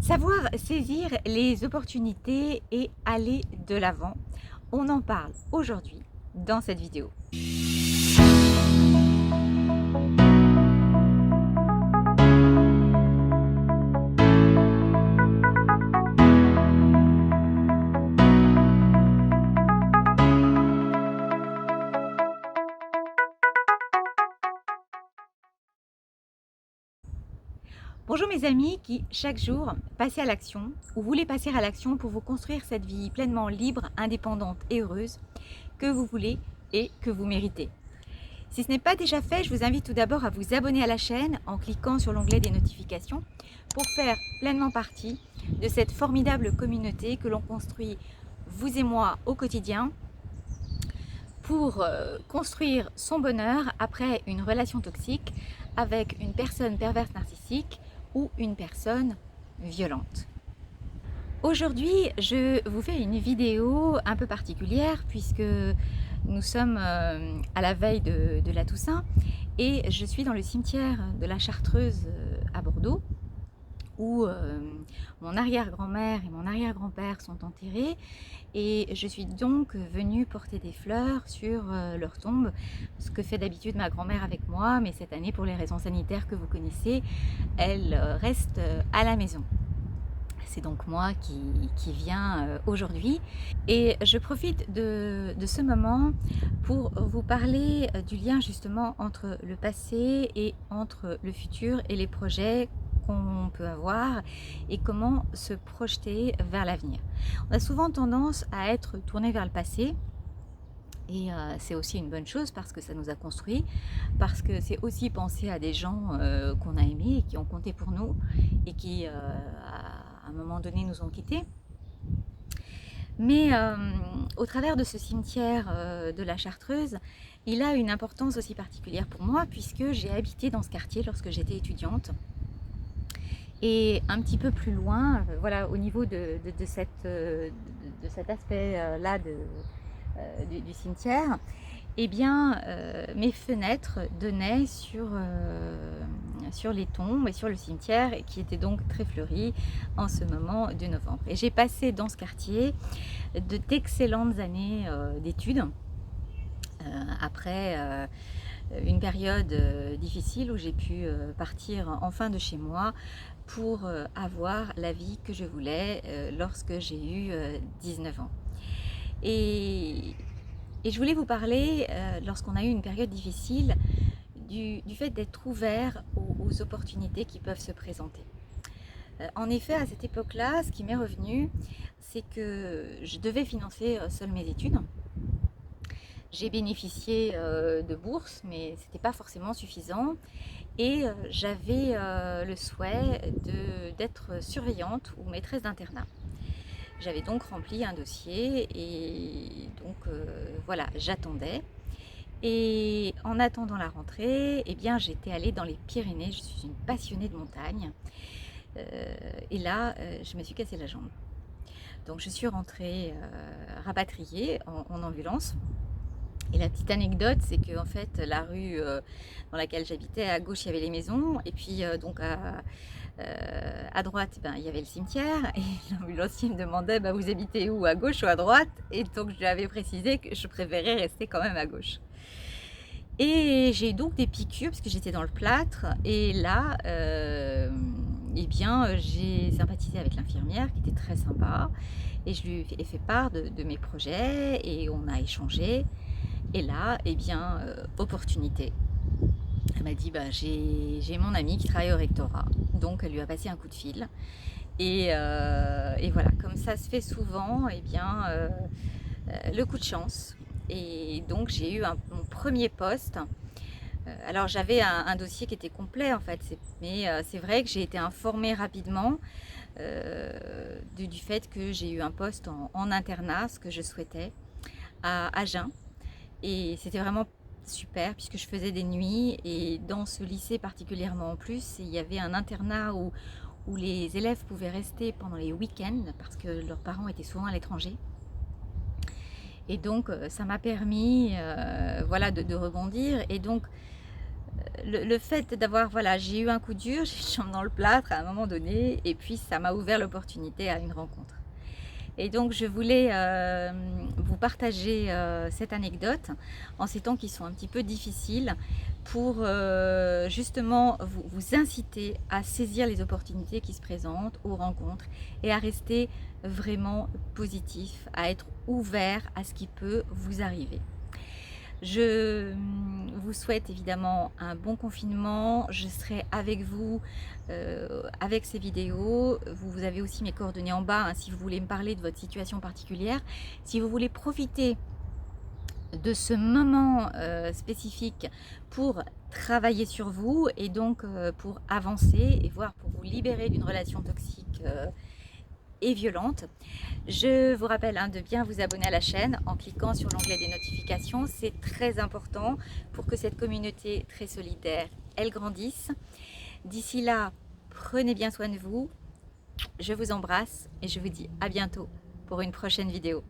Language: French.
Savoir saisir les opportunités et aller de l'avant, on en parle aujourd'hui dans cette vidéo. Bonjour mes amis qui, chaque jour, passez à l'action ou voulez passer à l'action pour vous construire cette vie pleinement libre, indépendante et heureuse que vous voulez et que vous méritez. Si ce n'est pas déjà fait, je vous invite tout d'abord à vous abonner à la chaîne en cliquant sur l'onglet des notifications pour faire pleinement partie de cette formidable communauté que l'on construit, vous et moi, au quotidien, pour construire son bonheur après une relation toxique avec une personne perverse narcissique ou une personne violente. Aujourd'hui, je vous fais une vidéo un peu particulière puisque nous sommes à la veille de la Toussaint et je suis dans le cimetière de la Chartreuse à Bordeaux où mon arrière-grand-mère et mon arrière-grand-père sont enterrés et je suis donc venue porter des fleurs sur leur tombe, ce que fait d'habitude ma grand-mère avec moi, mais cette année pour les raisons sanitaires que vous connaissez, elle reste à la maison. C'est donc moi qui viens aujourd'hui et je profite de ce moment pour vous parler du lien justement entre le passé et entre le futur et les projets qu'on peut avoir et comment se projeter vers l'avenir. On a souvent tendance à être tourné vers le passé et c'est aussi une bonne chose parce que ça nous a construit, parce que c'est aussi penser à des gens qu'on a aimés et qui ont compté pour nous et qui à un moment donné nous ont quittés. Mais au travers de ce cimetière de la Chartreuse, il a une importance aussi particulière pour moi puisque j'ai habité dans ce quartier lorsque j'étais étudiante. Et un petit peu plus loin, voilà, au niveau de cet aspect-là du cimetière, eh bien, mes fenêtres donnaient sur les tombes et sur le cimetière qui était donc très fleuri en ce moment de novembre. Et j'ai passé dans ce quartier d'excellentes années d'études après une période difficile où j'ai pu partir enfin de chez moi pour avoir la vie que je voulais lorsque j'ai eu 19 ans. Et je voulais vous parler, lorsqu'on a eu une période difficile, du fait d'être ouvert aux opportunités qui peuvent se présenter. En effet, à cette époque-là, ce qui m'est revenu, c'est que je devais financer seule mes études. J'ai bénéficié de bourses, mais ce n'était pas forcément suffisant. Et j'avais le souhait d'être surveillante ou maîtresse d'internat. J'avais donc rempli un dossier et donc voilà, j'attendais. Et en attendant la rentrée, eh bien, j'étais allée dans les Pyrénées. Je suis une passionnée de montagne. Et là, je me suis cassé la jambe. Donc je suis rentrée rapatriée en ambulance. Et la petite anecdote, c'est que en fait, la rue dans laquelle j'habitais, à gauche, il y avait les maisons. Et puis, donc, à droite, ben, il y avait le cimetière. Et l'ambulancier me demandait, ben, vous habitez où, à gauche ou à droite? Et donc, je lui avais précisé que je préférais rester quand même à gauche. Et j'ai eu donc des piqûres, parce que j'étais dans le plâtre. Et là, eh bien, j'ai sympathisé avec l'infirmière, qui était très sympa. Et je lui ai fait part de mes projets. Et on a échangé. Et là, eh bien, opportunité. Elle m'a dit, bah, j'ai mon amie qui travaille au rectorat, donc elle lui a passé un coup de fil. Et voilà, comme ça se fait souvent, eh bien, le coup de chance. Et donc j'ai eu mon premier poste. Alors j'avais un dossier qui était complet en fait, mais c'est vrai que j'ai été informée rapidement du fait que j'ai eu un poste en internat, ce que je souhaitais, à Agen. Et c'était vraiment super puisque je faisais des nuits et dans ce lycée particulièrement en plus, il y avait un internat où les élèves pouvaient rester pendant les week-ends parce que leurs parents étaient souvent à l'étranger. Et donc ça m'a permis voilà, de rebondir. Et donc le fait d'avoir, voilà, j'ai eu un coup dur, j'ai une jambe dans le plâtre à un moment donné et puis ça m'a ouvert l'opportunité à une rencontre. Et donc je voulais vous partager cette anecdote en ces temps qui sont un petit peu difficiles pour justement vous inciter à saisir les opportunités qui se présentent aux rencontres et à rester vraiment positif, à être ouvert à ce qui peut vous arriver. Je vous souhaite évidemment un bon confinement. Je serai avec vous avec ces vidéos. Vous avez aussi mes coordonnées en bas, hein, si vous voulez me parler de votre situation particulière. Si vous voulez profiter de ce moment spécifique pour travailler sur vous et donc pour avancer et voire pour vous libérer d'une relation toxique et violente. Je vous rappelle de bien vous abonner à la chaîne en cliquant sur l'onglet des notifications. C'est très important pour que cette communauté très solidaire, elle grandisse. D'ici là, prenez bien soin de vous. Je vous embrasse et je vous dis à bientôt pour une prochaine vidéo.